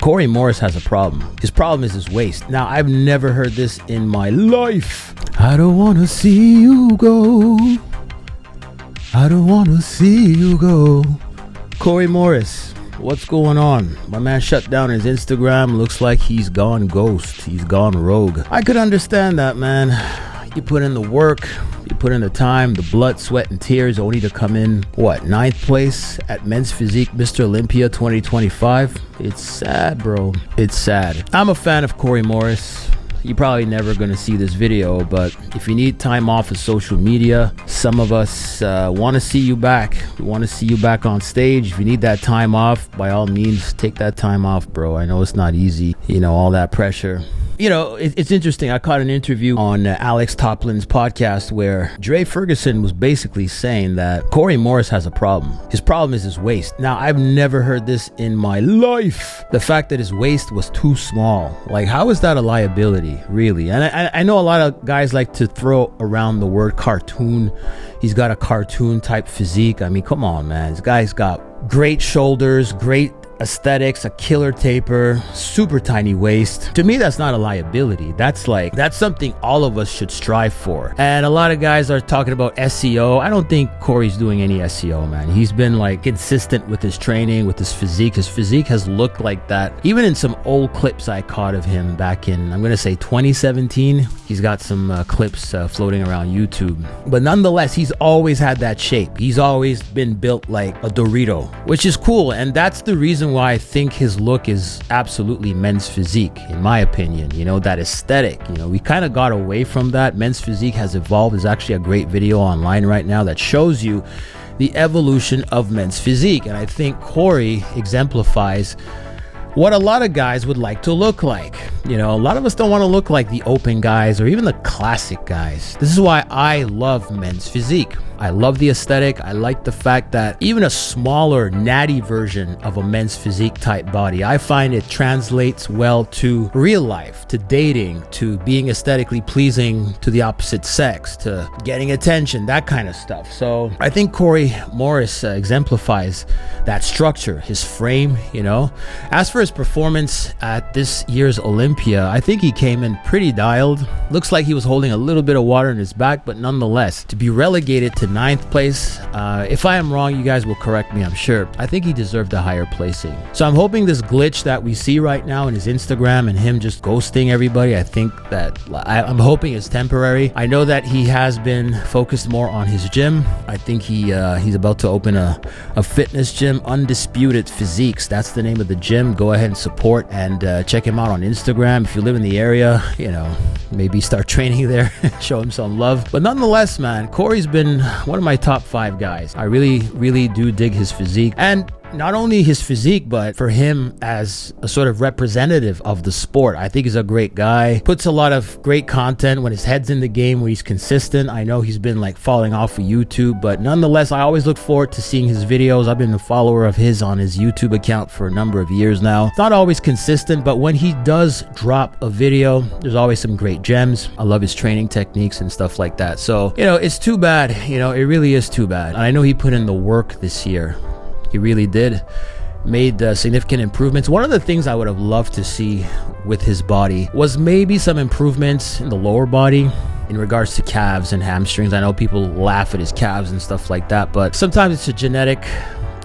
Corey Morris has a problem. His problem is his waist. Now, I've never heard this in my life. I don't want to see you go. I don't want to see you go. Corey Morris, what's going on? My man shut down his Instagram. Looks like he's gone ghost. He's gone rogue. I could understand that, man. You put in the work, you put in the time, the blood, sweat, and tears only to come in, what, 9th place at Men's Physique Mr. Olympia 2025? It's sad, bro. It's sad. I'm a fan of Corey Morris. You're probably never going to see this video, but if you need time off of social media, some of us want to see you back. We want to see you back on stage. If you need that time off, by all means, take that time off, bro. I know it's not easy, you know, all that pressure. You know, it's interesting. I caught an interview on Alex Toplin's podcast where Dre Ferguson was basically saying that Corey Morris has a problem. His problem is his waist. Now, I've never heard this in my life. The fact that his waist was too small. Like, how is that a liability, really? And I know a lot of guys like to throw around the word cartoon. He's got a cartoon type physique. I mean, come on, man. This guy's got great shoulders, great aesthetics, a killer taper, super tiny waist. To me, that's not a liability. That's something all of us should strive for. And a lot of guys are talking about SEO. I don't think Corey's doing any SEO, man. He's been like consistent with his training, with his physique. His physique has looked like that. Even in some old clips I caught of him back in, I'm going to say 2017. He's got some clips floating around YouTube. But nonetheless, he's always had that shape. He's always been built like a Dorito, which is cool. And that's the reason why I think his look is absolutely men's physique, in my opinion. You know, that aesthetic, you know, we kind of got away from that. Men's physique has evolved. There's actually a great video online right now that shows you the evolution of men's physique. And I think Corey exemplifies what a lot of guys would like to look like. You know, a lot of us don't want to look like the open guys or even the classic guys. This is why I love men's physique. I love the aesthetic. I like the fact that even a smaller, natty version of a men's physique type body, I find it translates well to real life, to dating, to being aesthetically pleasing to the opposite sex, to getting attention, that kind of stuff. So I think Corey Morris exemplifies that structure, his frame, you know. As for his performance at this year's Olympia, I think he came in pretty dialed. Looks like he was holding a little bit of water in his back, but nonetheless, to be relegated to 9th place, if I am wrong, you guys will correct me, I'm sure. I think he deserved a higher placing. So I'm hoping this glitch that we see right now in his Instagram and him just ghosting everybody, I think that I'm hoping it's temporary. I know that he has been focused more on his gym. I think he's about to open a fitness gym, Undisputed Physiques. That's the name of the gym. Go ahead and support and check him out on Instagram. If you live in the area, you know, maybe start training there, show him some love. But nonetheless, man, Corey's been one of my top 5 guys. I really do dig his physique. And not only his physique, but for him as a sort of representative of the sport. I think he's a great guy. Puts a lot of great content when his head's in the game, when he's consistent. I know he's been like falling off of YouTube, but nonetheless, I always look forward to seeing his videos. I've been a follower of his on his YouTube account for a number of years now. It's not always consistent, but when he does drop a video, there's always some great gems. I love his training techniques and stuff like that. So, you know, it's too bad. You know, it really is too bad. And I know he put in the work this year. He really did. Made significant improvements. One of the things I would have loved to see with his body was maybe some improvements in the lower body in regards to calves and hamstrings. I know people laugh at his calves and stuff like that, but sometimes it's a genetic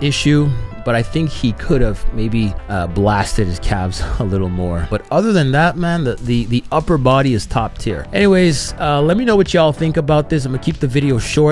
issue. But I think he could have maybe blasted his calves a little more. But other than that, man, the upper body is top tier. Anyways, let me know what y'all think about this. I'm gonna keep the video short.